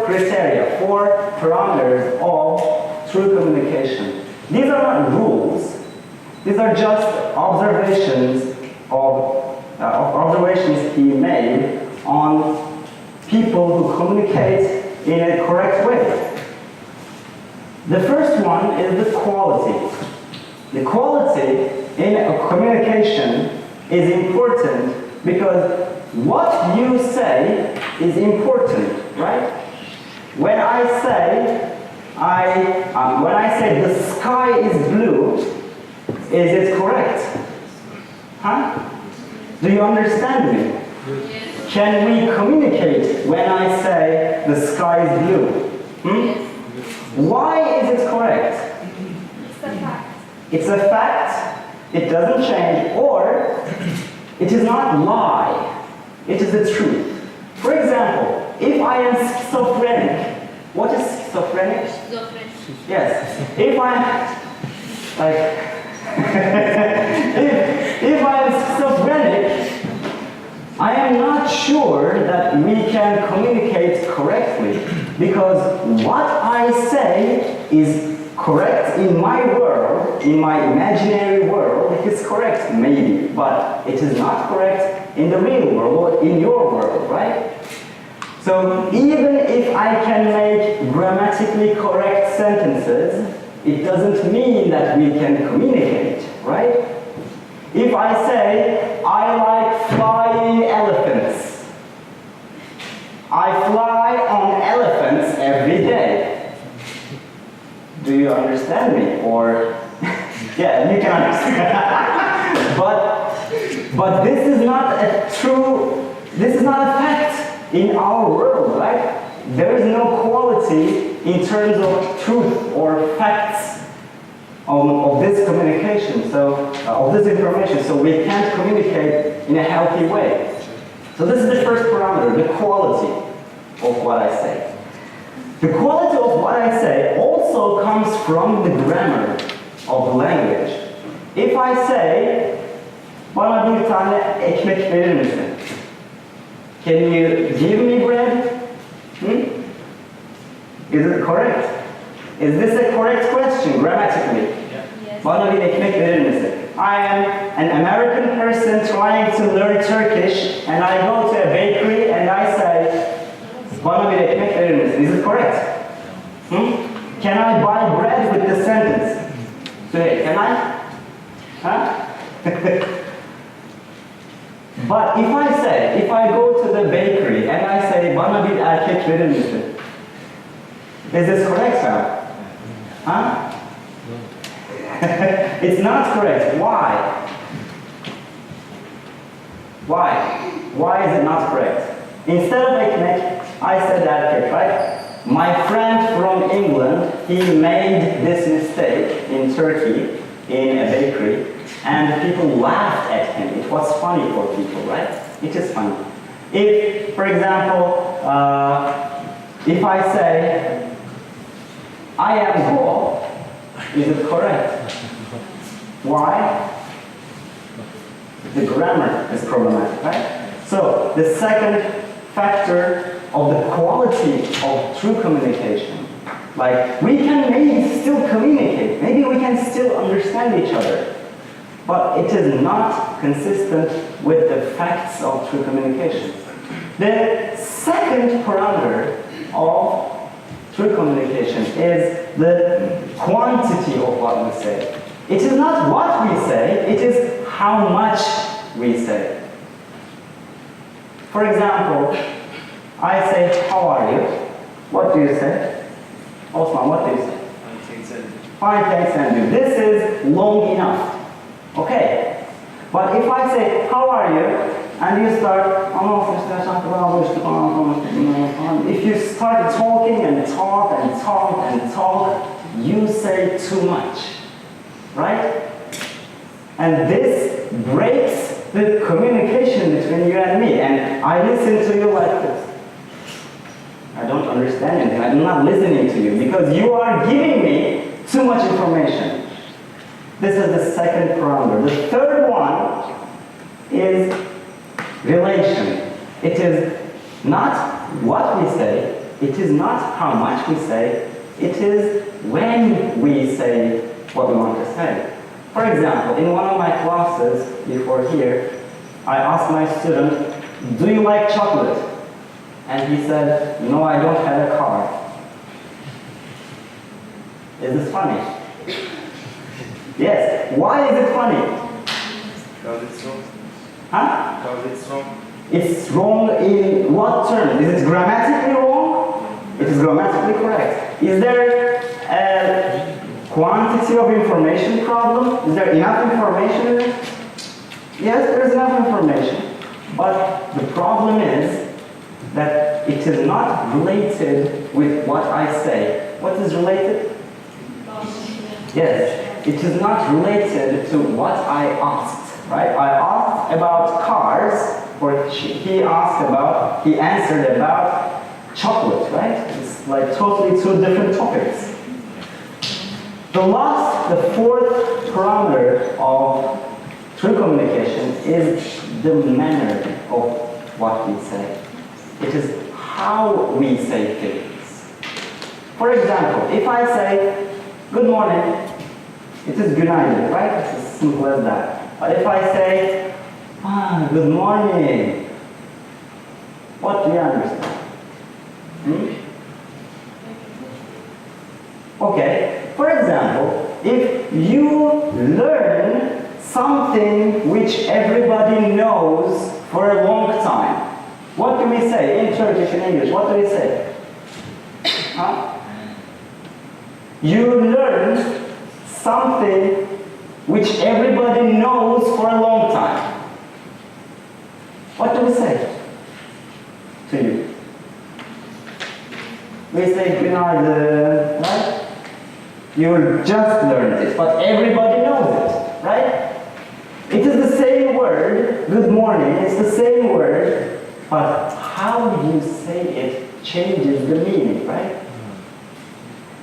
criteria, 4 parameters of true communication. These are not rules. These are just observations observations he made on people who communicate in a correct way. The first one is the quality. The quality in a communication is important because what you say is important, right? When I say the sky is blue, is it correct? Huh? Do you understand me? Yes. Can we communicate when I say the sky is blue? Yes. Why is it correct? It's a fact. It's a fact, it doesn't change, or it is not lie, it is the truth. For example, if I am schizophrenic, what is schizophrenic? Schizophrenic. Yes. If I am schizophrenic, I am not sure that we can communicate correctly because what I say is correct in my world, in my imaginary world. It is correct, maybe, but it is not correct in the real world or in your world, right? So even if I can make grammatically correct sentences, it doesn't mean that we can communicate, right? If I say, I like flying elephants, I fly on elephants every day. Do you understand me? Or, yeah, you can understand. but this is not a fact in our world, right? There is no quality in terms of truth or facts of this communication, of this information, so we can't communicate in a healthy way. So this is the first parameter, the quality of what I say. The quality of what I say also comes from the grammar of the language. If I say, bana bir tane ekmek verir misin? Can you give me bread? Is it correct? Is this a correct question grammatically? Yes. Bana bir ekmek verir misin? I am an American person trying to learn Turkish and I go to a bakery and I say, bana bir ekmek verir misin? Is it correct? Can I buy bread with the sentence? Say, can I? Huh? But if I go to the bakery and I say, bana bir erkek verir misin? Is this correct, Sam? Huh? It's not correct. Why? Why is it not correct? Instead of ekmek, I said erkek, right? My friend from England, he made this mistake in Turkey, in a bakery, and people laughed at him. It was funny for people, right? It is funny. If, for example, if I say, I am Go, is it correct? Why? The grammar is problematic, right? So, the second factor of the quality of true communication, like we can maybe still communicate, maybe we can still understand each other, but it is not consistent with the facts of true communication. The second parameter of true communication is the quantity of what we say. It is not what we say, it is how much we say. For example, I say, how are you? What do you say? Osman, what do you say? Fine, thanks, and you. This is long enough. Okay. But if I say, how are you? And you start, if you start talking and talk and talk and talk, you say too much. Right? And this breaks the communication between you and me. And I listen to you like this. I don't understand anything. I'm not listening to you because you are giving me too much information. This is the second parameter. The third one is relation. It is not what we say, it is not how much we say, it is when we say what we want to say. For example, in one of my classes before here, I asked my student, do you like chocolate? And he said, no, I don't have a car. Is this funny? Yes. Why is it funny? Because it's wrong. Huh? Because it's wrong. It's wrong in what terms? Is it grammatically wrong? It is grammatically correct. Is there a quantity of information problem? Is there enough information in it? Yes, there is enough information. But the problem is that it is not related with what I say. What is related? Yes, it is not related to what I asked, right? I asked about cars, or he answered about chocolate, right? It's like totally two different topics. The fourth parameter of true communication is the manner of what we say. It is how we say things. For example, if I say, good morning, it is günaydın, right? It's as simple as that. But if I say, good morning, what do you understand? Okay, for example, if you learn something which everybody knows for a long time, what do we say in Turkish and English? What do we say? Huh? You learn something which everybody knows for a long time. What do we say to you? We say günaydın, right? You just learned it, but everybody knows it, right? It is the same word, good morning, it's the same word, but how you say it changes the meaning, right?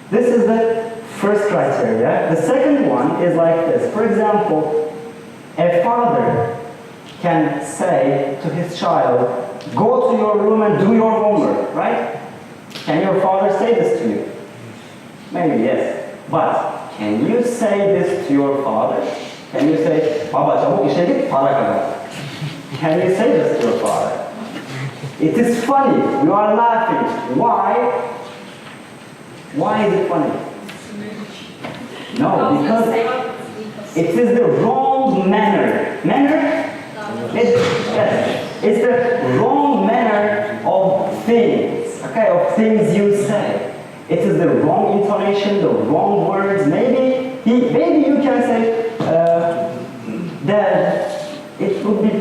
This is the first criteria. The second one is like this. For example, a father can say to his child, go to your room and do your homework, right? Can your father say this to you? Maybe yes. But can you say this to your father? Can you say, baba çabuk işe git, para kazan? Can you say this to your father? It is funny. You are laughing. Why? Why is it funny? No, because it is the wrong manner. Manner? Yes. It's the wrong manner of things. Okay, of things you say. It is the wrong intonation, the wrong words. Maybe you can say, Dad, it would be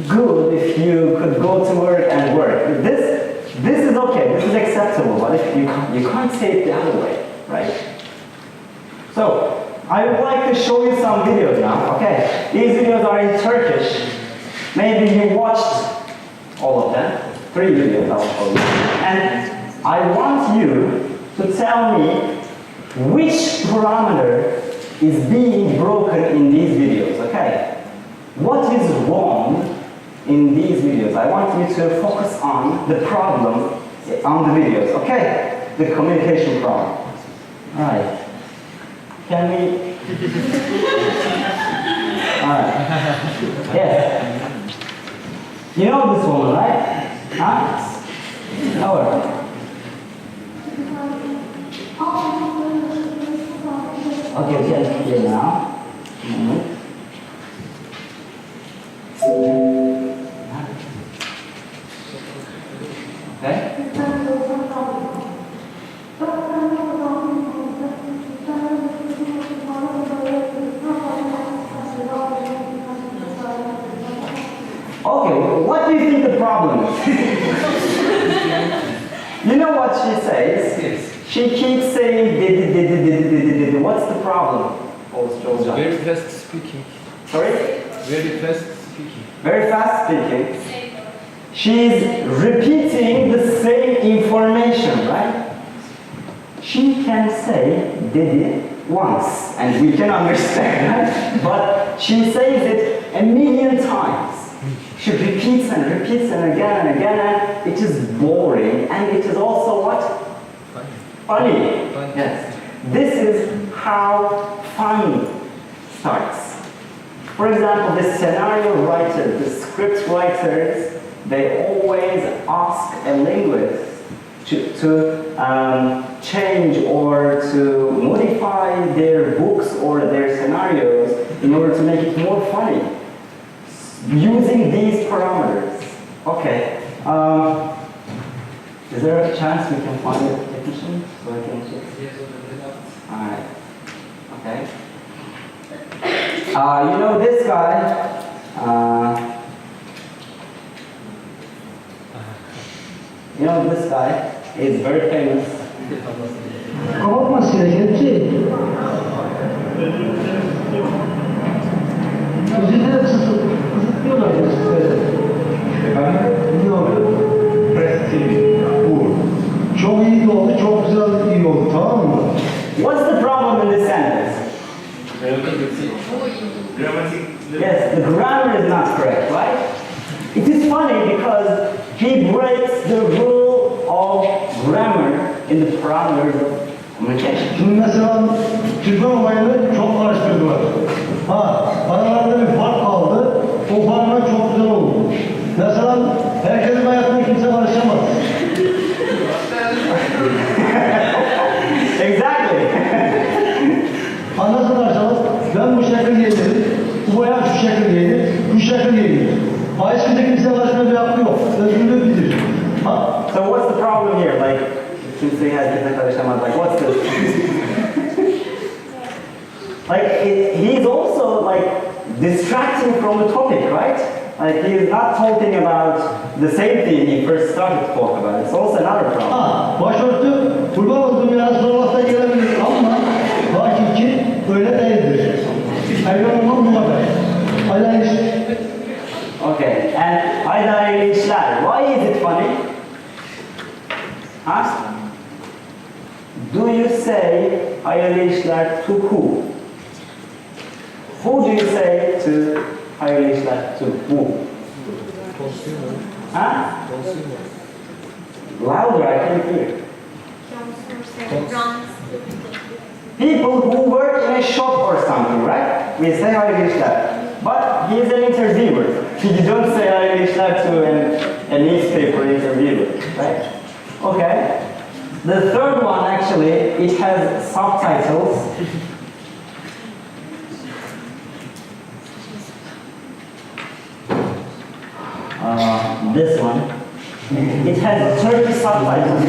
good if you could go to work and work. This is okay. This is acceptable. But if you can't say it the other way, right? So I would like to show you some videos now. Okay, these videos are in Turkish. Maybe you watched all of them. 3 videos I'll show you. And I want you to tell me which parameter is being broken in these videos, okay? What is wrong in these videos? I want you to focus on the problem on the videos, okay? The communication problem. Alright. Can we... Alright. Yes. You know this woman, right? Huh? Know her. Okay, we can hear now. Okay? Okay, what do you think the problem is? You know what she says? Yes. She keeps saying did. What's the problem? Very fast speaking. Sorry? Very fast speaking. Very fast speaking. She's repeating the same information, right? She can say dedi once, and we can understand, right? But she says it 1,000,000 times. she repeats and again and again, and it is boring, and it is also what? Funny. Yes. This is how fun starts. For example, the scenario writer, the script writers, they always ask a linguist to change or to modify their books or their scenarios in order to make it more funny, using these parameters. Okay. Is there a chance we can find a technician so I can check? Alright. Okay. You know this guy? You know this guy is very famous. Kapatması gereken şey. Üzerinde kısıtlıyorlar bu sistemi. Ne oluyor? Çok iyi oldu, çok güzel iyi oldu, tamam mı? What's the problem in this sentence? Yes, the grammar is not correct, right? It is funny because he breaks the rule of grammar in the parameters of communication. Şimdi mesela Türkmen olayını çok karıştırdılar. Aralarında bir fark kaldı, o farklar çok güzel oldu. Mesela herkesin hayatına kimse karışamaz. Exactly. Nasıl karışamaz? Ben bu şekil yedim, bu bayağı şu şekil yedim, bu şekil yedim. Hiç kimse karışmaya bir hakkı yok. Özgürlüğü bilir. So what's the problem here? Like, since he has different traditions, like, what's this? Like, he's also like distracting from the topic, right? Like, he's not talking about the same thing he first started to talk about. It's also another problem. Başörtü, kurban olduğum biraz zorlukta gelebilir ama hakiki öyle değildir. Hayvan olmam bu kadar. Hayvan Okay, and hayırlı işler. Why is it funny? Huh? Do you say hayırlı işler to who? Who do you say to hayırlı işler to who? Huh? Louder, I can't hear. People who work in a shop or something, right? We say hayırlı işler. But he is an interviewer. You don't say hayırlı işler to a newspaper interviewer, right? Okay. The third one, actually, it has subtitles. This one. It has 30 subtitles.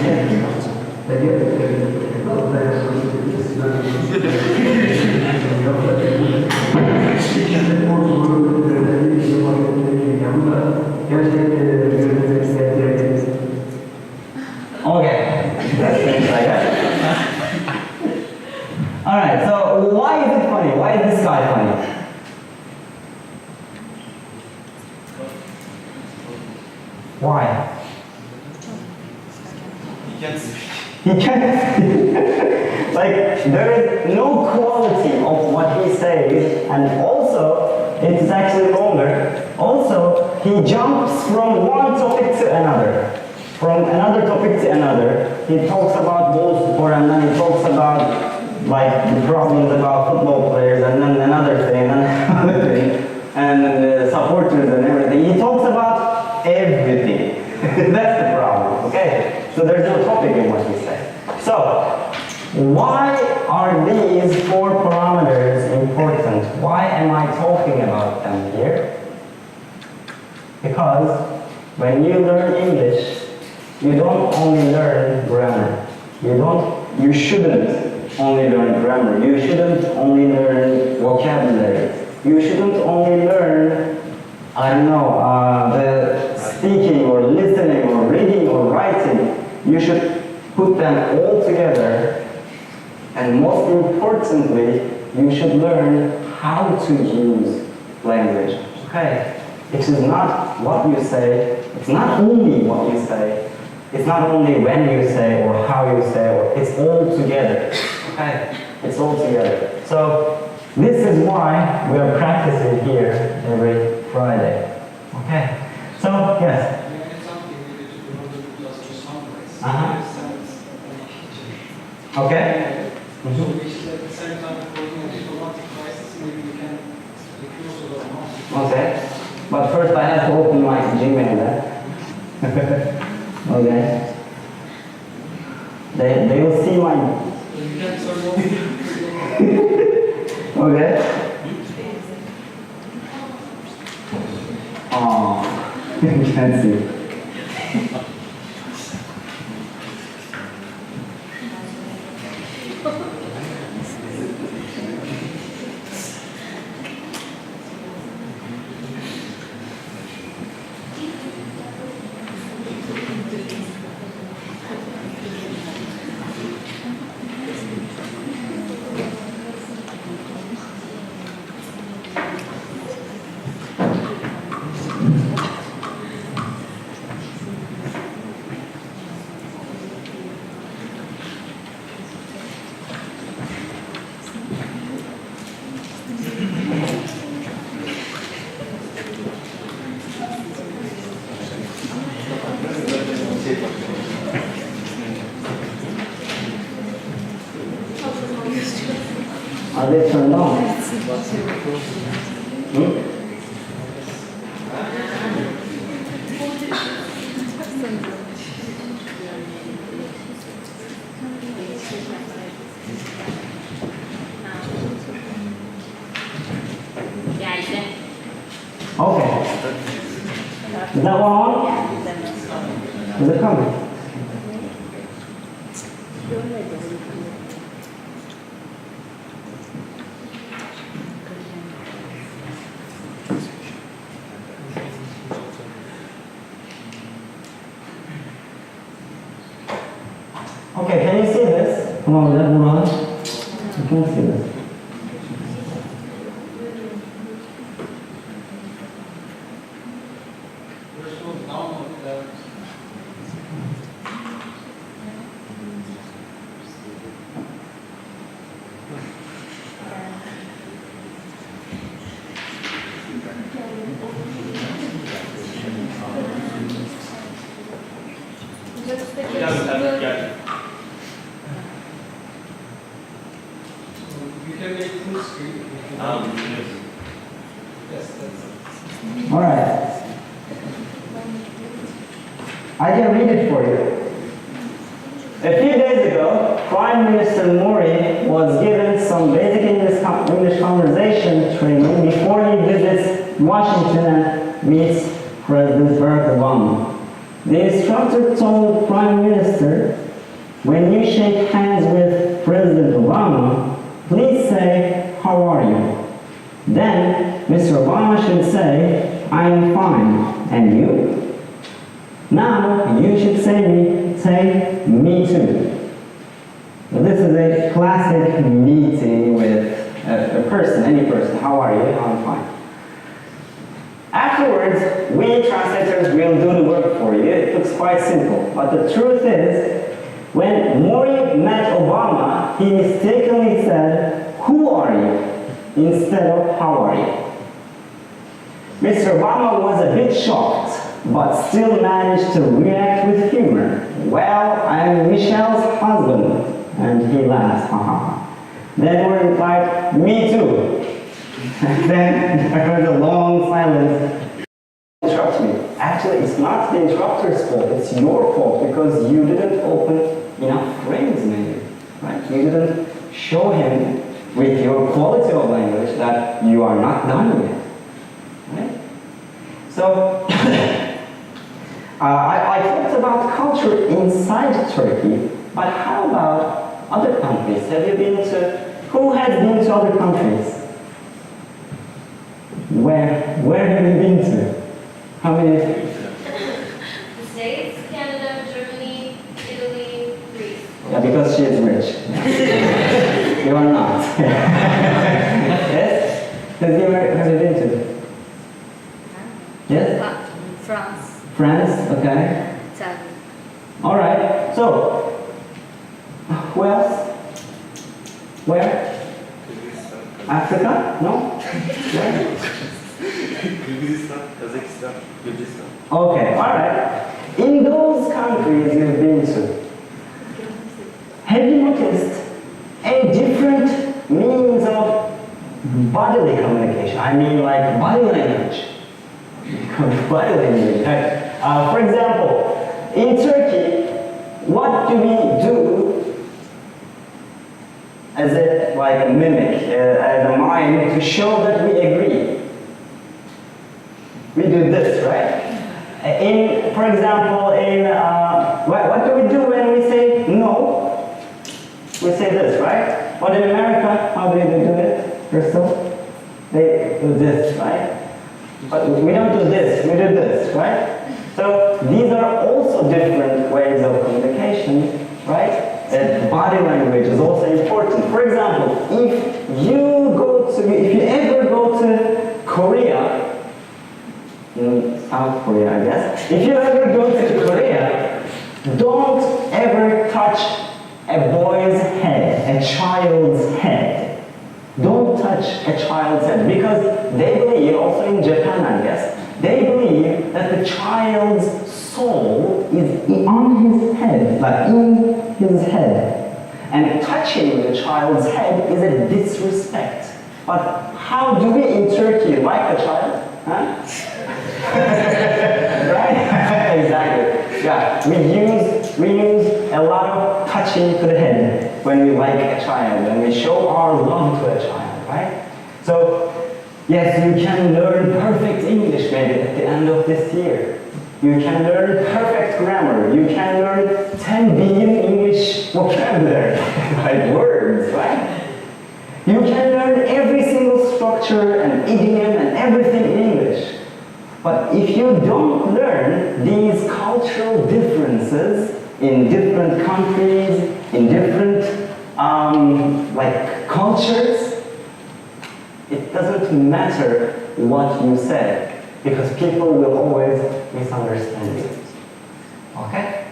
Okay. That's things like that. Alright, so why is it funny? Why is this guy funny? Why? He can't like, there is no quality of what he says, and also, it is actually longer. Also, he jumps from one topic to another. From another topic to another. He talks about ball sport, and then he talks about, like, the problems about football players, and then another thing, and another thing, and then the supporters and everything. He talks about everything. That's the problem, okay? So there's no topic in what he says. So, why are these 4 parameters important? Why am I talking about them here? Because when you learn English, you don't only learn grammar. You shouldn't only learn grammar. You shouldn't only learn vocabulary. You shouldn't only learn, I don't know, the speaking or listening or reading or writing. You should put them all together, and most importantly, you should learn how to use language. Okay? It is not what you say, it's not only what you say, it's not only when you say or how you say, or it's all together. Okay? It's all together. So, this is why we are practicing here every Friday. Okay? So, yes. Uh-huh. Okay. Mhm. Okay. But first I have to open my Gmail then. Okay. They will see my... Okay. Oh, you can't see. Are they turned on? Hmm? Okay. Is that one on? Is it coming? Okay, can you see this? Come on, Murat. You can see this. All right. I can read it for you. A few days ago, Prime Minister Mori was given some basic English conversation training before he visits Washington and meets President Barack Obama. The instructor told Prime Minister, when you shake hands with President Obama, please say, how are you? Then, Mr. Obama should say, I am fine. And you? Now, you should say, me too. So this is a classic meeting with a person, any person. How are you? I'm fine. Afterwards, we translators will do the work for you. It looks quite simple. But the truth is, when Mori met Obama, he mistakenly said, who are you? Instead of how are you? Mr. Obama was a bit shocked, but still managed to react with humor. Well, I'm Michelle's husband. And he laughed, haha. Then Mori replied, me too. And then there was a long silence. Interrupt me. Actually, it's not the interrupter's fault, it's your fault because you didn't open enough frames maybe, right? You didn't show him with your quality of language that you are not done yet, right? So, I talked about culture inside Turkey, but how about other countries? Have you been to, who has been to other countries? Where have you been to? How many? The States, Canada, Germany, Italy, Greece. Yeah, because she is rich. You are not. Yes? Where have you been to? Yes? France. France, okay. Italy. All right, so, who else? Where? Africa? No? Where? Kyrgyzstan, Kazakhstan, Gürcistan. Okay, alright. In those countries you've been to, have you noticed any different means of bodily communication? I mean like body language. Body language. Right? For example, in Turkey, what do we do as a mimic, as a mime to show that we agree? We do this, right? For example, what do we do when we say no? We say this, right? But in America, how do they do it, Crystal? They do this, right? But we don't do this, we do this, right? So these are also different ways of communication, right? Body language is also important. For example, if you ever go to Korea, in South Korea, I guess. If you ever go to Korea, don't ever touch a boy's head, a child's head. Don't touch a child's head because they believe, also in Japan, I guess, they believe that the child's soul is on his head, like in his head. And touching the child's head is a disrespect. But how do we in Turkey like a child? Huh? Right? Exactly. Yeah. We use a lot of touching to the head when we like a child, when we show our love to a child, right? So, yes, you can learn perfect English maybe at the end of this year. You can learn perfect grammar. You can learn 10 billion English vocabulary, like words, right? You can learn every single structure and idiom and everything in English. But if you don't learn these cultural differences in different countries, in different cultures, it doesn't matter what you say because people will always misunderstand you. Okay?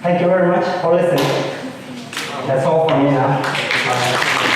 Thank you very much for listening. That's all for me now. Bye.